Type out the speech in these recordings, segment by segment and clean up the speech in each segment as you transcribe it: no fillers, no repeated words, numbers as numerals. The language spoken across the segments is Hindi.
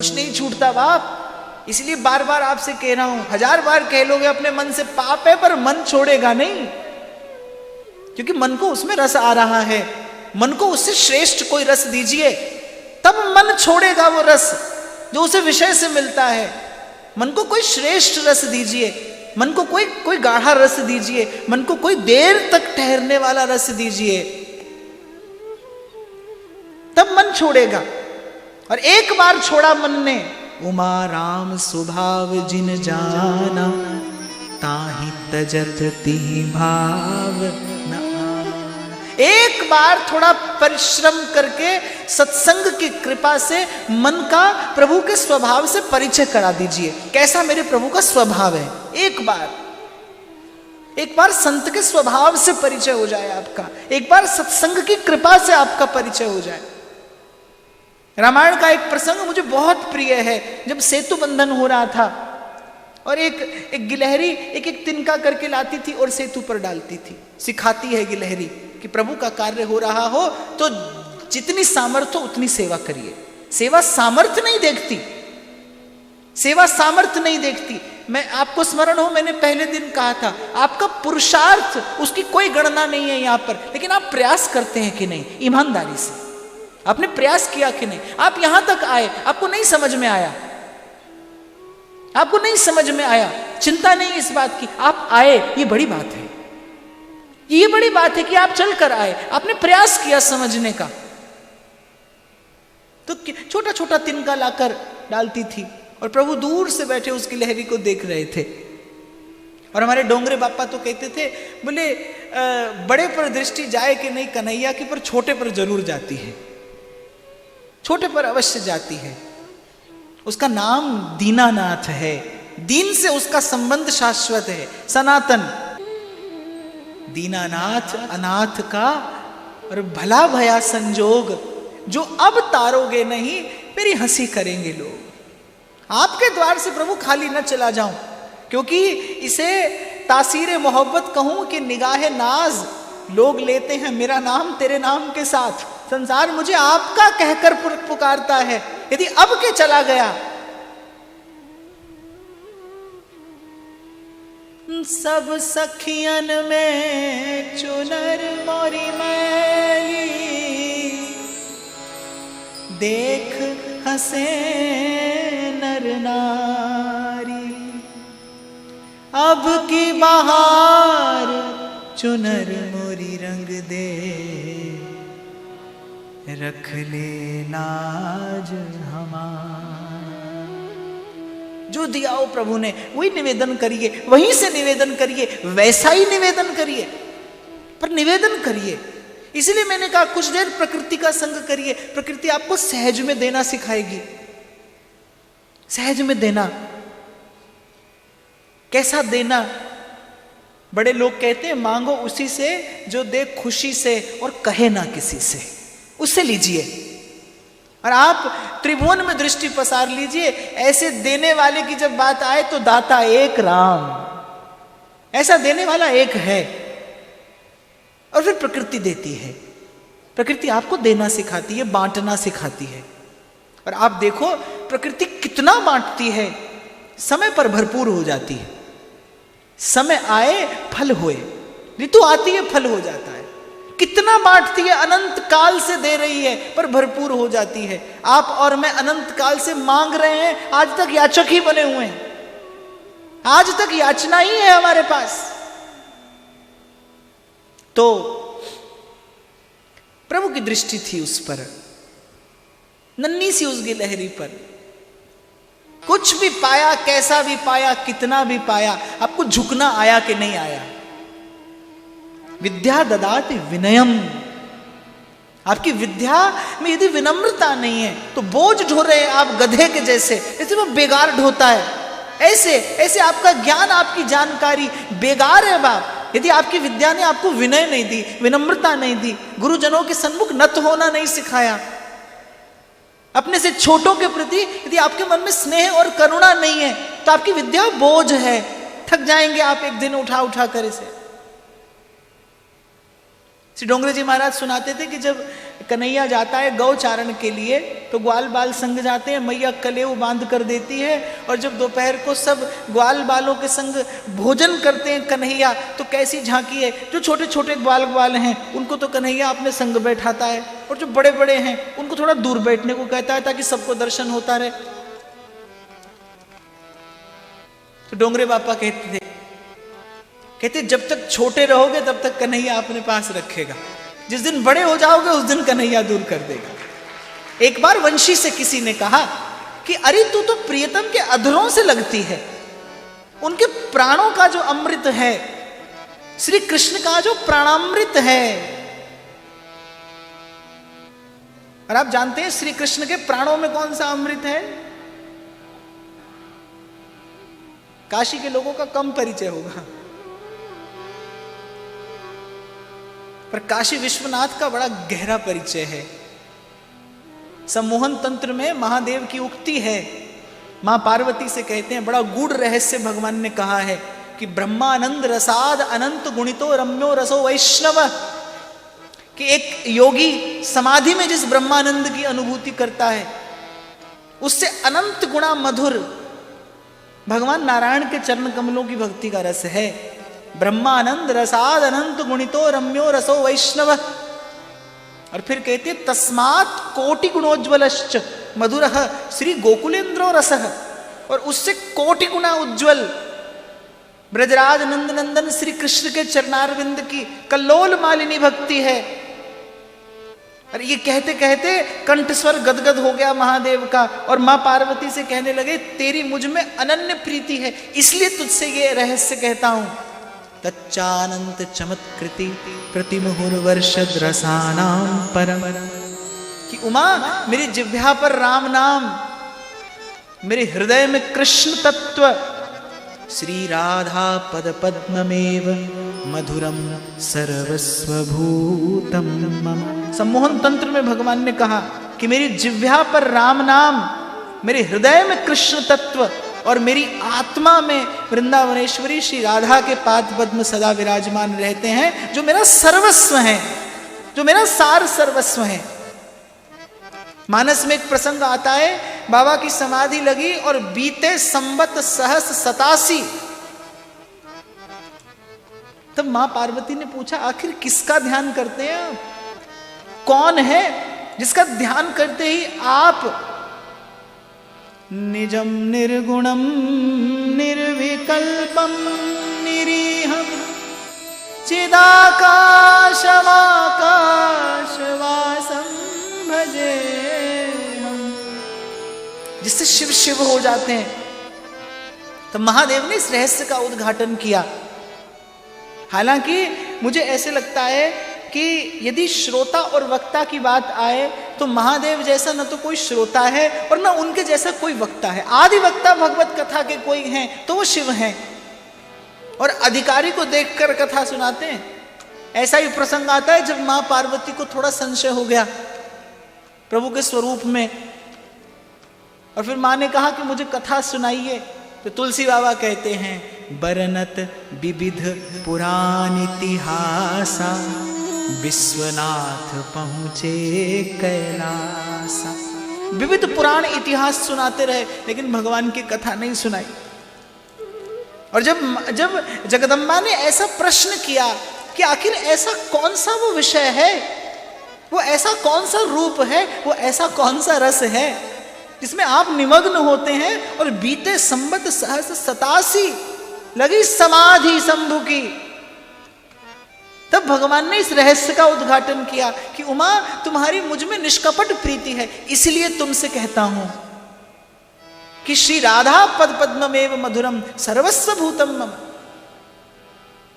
कुछ नहीं छूटता बाप। इसलिए बार बार आपसे कह रहा हूं, 1000 बार कह लोगे अपने मन से पाप है, पर मन छोड़ेगा नहीं, क्योंकि मन को उसमें रस आ रहा है। मन को उससे श्रेष्ठ कोई रस दीजिए, तब मन छोड़ेगा वो रस जो उसे विषय से मिलता है। मन को कोई श्रेष्ठ रस दीजिए, मन को कोई गाढ़ा रस दीजिए, मन को कोई देर तक ठहरने वाला रस दीजिए, तब मन छोड़ेगा। और एक बार छोड़ा मन ने, उमा राम स्वभाव जिन जाना, ताहि तजत तिहि भाव न आना। एक बार थोड़ा परिश्रम करके सत्संग की कृपा से मन का प्रभु के स्वभाव से परिचय करा दीजिए, कैसा मेरे प्रभु का स्वभाव है। एक बार संत के स्वभाव से परिचय हो जाए आपका, एक बार सत्संग की कृपा से आपका परिचय हो जाए। रामायण का एक प्रसंग मुझे बहुत प्रिय है। जब सेतु बंधन हो रहा था और एक गिलहरी एक तिनका करके लाती थी और सेतु पर डालती थी। सिखाती है गिलहरी कि प्रभु का कार्य हो रहा हो तो जितनी सामर्थ्य हो उतनी सेवा करिए। सेवा सामर्थ्य नहीं देखती, सेवा सामर्थ्य नहीं देखती। मैं आपको स्मरण हो, मैंने पहले दिन कहा था, आपका पुरुषार्थ उसकी कोई गणना नहीं है यहां पर, लेकिन आप प्रयास करते हैं कि नहीं ईमानदारी से। आपने प्रयास किया कि नहीं? आप यहां तक आए, आपको नहीं समझ में आया, आपको नहीं समझ में आया, चिंता नहीं इस बात की, आप आए, ये बड़ी बात है। ये बड़ी बात है कि आप चल कर आए, आपने प्रयास किया समझने का। तो छोटा छोटा तिनका लाकर डालती थी और प्रभु दूर से बैठे उस गिलहरी को देख रहे थे। और हमारे डोंगरे बापा तो कहते थे, बोले बड़े पर दृष्टि जाए कि नहीं कन्हैया की, पर छोटे पर जरूर जाती है, छोटे पर अवश्य जाती है। उसका नाम दीनानाथ है, दीन से उसका संबंध शाश्वत है, सनातन। दीनानाथ अनाथ का और भला भया संजोग, जो अब तारोगे नहीं मेरी हंसी करेंगे लोग। आपके द्वार से प्रभु खाली न चला जाऊं, क्योंकि इसे तासीर मोहब्बत कहूं कि निगाहे नाज लोग लेते हैं मेरा नाम तेरे नाम के साथ। संसार मुझे आपका कहकर पुकारता है, यदि अब के चला गया सब सखियन में चुनर मोरी मैली, देख हंसे नर नारी। अब की बहार चुनर मोरी रंग दे, रख ले लाज हमार। जो दिया हो प्रभु ने वही निवेदन करिए, वहीं से निवेदन करिए, वैसा ही निवेदन करिए, पर निवेदन करिए। इसलिए मैंने कहा कुछ देर प्रकृति का संग करिए। प्रकृति आपको सहज में देना सिखाएगी, सहज में देना। कैसा देना? बड़े लोग कहते हैं मांगो उसी से जो दे खुशी से और कहे ना किसी से, उससे लीजिए। और आप त्रिभुवन में दृष्टि पसार लीजिए, ऐसे देने वाले की जब बात आए तो दाता एक राम, ऐसा देने वाला एक है। और फिर प्रकृति देती है, प्रकृति आपको देना सिखाती है, बांटना सिखाती है। और आप देखो प्रकृति कितना बांटती है, समय पर भरपूर हो जाती है। समय आए फल होए, ऋतु आती है फल हो जाता है। कितना बांटती है, अनंत काल से दे रही है पर भरपूर हो जाती है। आप और मैं अनंत काल से मांग रहे हैं, आज तक याचक ही बने हुए हैं, आज तक याचना ही है हमारे पास। तो प्रभु की दृष्टि थी उस पर, नन्ही सी उस गिलहरी पर। कुछ भी पाया, कैसा भी पाया, कितना भी पाया, आपको झुकना आया कि नहीं आया? विद्या ददाति विनयम। आपकी विद्या में यदि विनम्रता नहीं है तो बोझ ढो रहे हैं आप गधे के जैसे, जैसे वो बेगार ढोता है, ऐसे ऐसे आपका ज्ञान, आपकी जानकारी बेगार है बाप। यदि आपकी विद्या ने आपको विनय नहीं दी, विनम्रता नहीं दी, गुरुजनों के सन्मुख नत होना नहीं सिखाया, अपने से छोटों के प्रति यदि आपके मन में स्नेह और करुणा नहीं है, तो आपकी विद्या बोझ है। थक जाएंगे आप एक दिन उठा उठा कर इसे। श्री डोंगरे जी महाराज सुनाते थे कि जब कन्हैया जाता है गौचारण के लिए तो ग्वाल बाल संग जाते हैं, मैया कलेऊ बांध कर देती है, और जब दोपहर को सब ग्वाल बालों के संग भोजन करते हैं कन्हैया, तो कैसी झांकी है। जो छोटे छोटे ग्वाल ग्वाल हैं उनको तो कन्हैया अपने संग बैठाता है, और जो बड़े बड़े हैं उनको थोड़ा दूर बैठने को कहता है ताकि सबको दर्शन होता रहे। तो डोंगरे बापा कहते जब तक छोटे रहोगे तब तक कन्हैया अपने पास रखेगा, जिस दिन बड़े हो जाओगे उस दिन कन्हैया दूर कर देगा। एक बार वंशी से किसी ने कहा कि अरे तू तो प्रियतम के अधरों से लगती है, उनके प्राणों का जो अमृत है, श्री कृष्ण का जो प्राणामृत है। और आप जानते हैं श्री कृष्ण के प्राणों में कौन सा अमृत है? काशी के लोगों का कम परिचय होगा, पर काशी विश्वनाथ का बड़ा गहरा परिचय है। सम्मोहन तंत्र में महादेव की उक्ति है, मां पार्वती से कहते हैं, बड़ा गूढ़ रहस्य भगवान ने कहा है कि ब्रह्मानंद रसाद अनंत गुणितो रम्यो रसो वैष्णव, कि एक योगी समाधि में जिस ब्रह्मानंद की अनुभूति करता है उससे अनंत गुणा मधुर भगवान नारायण के चरण कमलों की भक्ति का रस है। ब्रह्मानंद रसाद अनंत गुणितो रम्यो रसो वैष्णव। और फिर कहते तस्मात् कोटि गुणोज्वलश्च मधुरः श्री गोकुलेन्द्रो रसः, और उससे कोटि गुणा उज्ज्वल ब्रजराज नंद नंदन श्री कृष्ण के चरणारविंद की कल्लोल मालिनी भक्ति है। और ये कहते कहते कंठस्वर गदगद हो गया महादेव का, और मां पार्वती से कहने लगे तेरी मुझ में अनन्य प्रीति है, इसलिए तुझसे ये रहस्य कहता हूं। तच्चानंत चमत्कृति प्रतिमुहुर्वर्षद रसानां परम, कि उमा मेरी जिह्वा पर राम नाम, मेरे हृदय में कृष्ण तत्व, श्री राधा पद पद्ममेव मधुरम सर्वस्वभूतम मम। सम्मोहन तंत्र में भगवान ने कहा कि मेरी जिह्वा पर राम नाम, मेरे हृदय में कृष्ण तत्व, और मेरी आत्मा में वृंदावनेश्वरी श्री राधा के पाद पद्म सदा विराजमान रहते हैं, जो मेरा सर्वस्व है, जो मेरा सार सर्वस्व है। मानस में एक प्रसंग आता है, बाबा की समाधि लगी और बीते संवत सहस 87, तब मां पार्वती ने पूछा आखिर किसका ध्यान करते हैं आप? कौन है जिसका ध्यान करते ही आप निजम निर्गुणम निर्विकल्पम निरीहम चिदाकाशमाकाशवासम भजे हम, जिससे शिव शिव हो जाते हैं। तो महादेव ने इस रहस्य का उद्घाटन किया। हालांकि मुझे ऐसे लगता है कि यदि श्रोता और वक्ता की बात आए तो महादेव जैसा न तो कोई श्रोता है और न उनके जैसा कोई वक्ता है। आदि वक्ता भगवत कथा के कोई हैं तो वो शिव हैं, और अधिकारी को देखकर कथा सुनाते हैं। ऐसा ही प्रसंग आता है जब मां पार्वती को थोड़ा संशय हो गया प्रभु के स्वरूप में, और फिर मां ने कहा कि मुझे कथा सुनाइए। तो तुलसी बाबा कहते हैं बरनत विविध पुराण इतिहासा, विश्वनाथ पहुंचे कैलासा। विविध पुराण इतिहास सुनाते रहे लेकिन भगवान की कथा नहीं सुनाई। और जब जगदम्बा ने ऐसा प्रश्न किया कि आखिर ऐसा कौन सा वो विषय है, वो ऐसा कौन सा रूप है, वो ऐसा कौन सा रस है जिसमें आप निमग्न होते हैं, और बीते संवत सहस्र 87 लगी समाधि शंभु की, तब भगवान ने इस रहस्य का उद्घाटन किया कि उमा तुम्हारी मुझ में निष्कपट प्रीति है, इसलिए तुमसे कहता हूं कि श्री राधा पद पद्ममेव मधुरम सर्वस्व भूतम मम,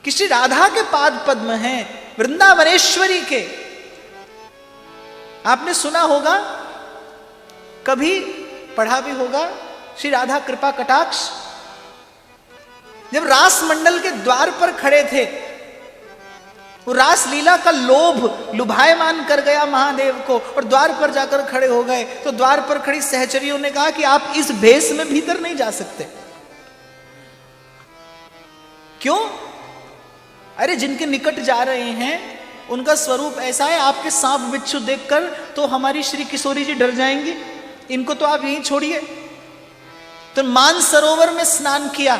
कि श्री राधा के पाद पद्म हैं वृंदावनेश्वरी के। आपने सुना होगा, कभी पढ़ा भी होगा, श्री राधा कृपा कटाक्ष जब रास मंडल के द्वार पर खड़े थे, वो रास लीला का लोभ लुभायमान कर गया महादेव को, और द्वार पर जाकर खड़े हो गए। तो द्वार पर खड़ी सहचरियों ने कहा कि आप इस भेष में भीतर नहीं जा सकते। क्यों? अरे जिनके निकट जा रहे हैं उनका स्वरूप ऐसा है, आपके सांप बिच्छू देखकर तो हमारी श्री किशोरी जी डर जाएंगी, इनको तो आप यहीं छोड़िए। तो मानसरोवर में स्नान किया,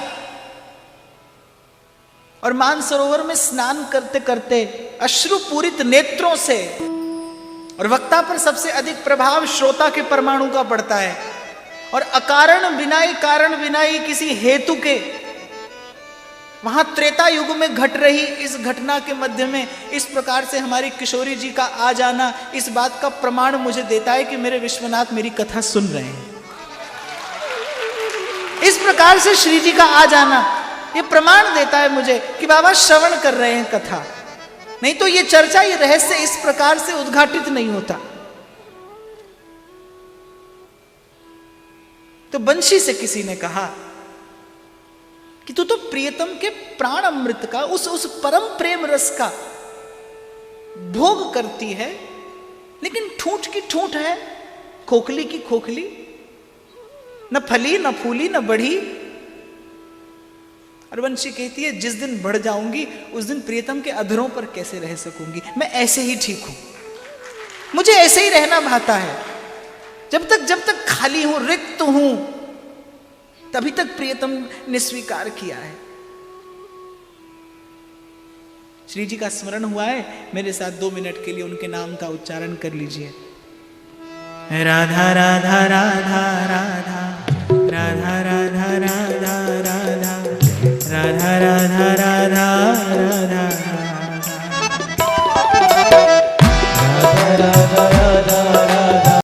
और मानसरोवर में स्नान करते करते अश्रुपूरित नेत्रों से, और वक्ता पर सबसे अधिक प्रभाव श्रोता के परमाणु का पड़ता है, और अकारण बिनाई कारण बिनाई किसी हेतु के, वहां त्रेता युग में घट रही इस घटना के मध्य में इस प्रकार से हमारी किशोरी जी का आ जाना, इस बात का प्रमाण मुझे देता है कि मेरे विश्वनाथ मेरी कथा सुन रहे हैं। इस प्रकार से श्री जी का आ जाना ये प्रमाण देता है मुझे कि बाबा श्रवण कर रहे हैं कथा, नहीं तो ये चर्चा, ये रहस्य इस प्रकार से उद्घाटित नहीं होता। तो बंशी से किसी ने कहा कि तू तो प्रियतम के प्राण अमृत का, उस परम प्रेम रस का भोग करती है, लेकिन ठूठ की ठूठ है, खोखली की खोखली, न फली न फूली न बढ़ी। और वंशी कहती है जिस दिन बढ़ जाऊंगी उस दिन प्रियतम के अधरों पर कैसे रह सकूंगी, मैं ऐसे ही ठीक हूं, मुझे ऐसे ही रहना भाता है, जब तक खाली हूं, रिक्त हूं, तभी तक प्रियतम ने स्वीकार किया है। श्री जी का स्मरण हुआ है, मेरे साथ 2 मिनट के लिए उनके नाम का उच्चारण कर लीजिए। राधा राधा राधा राधा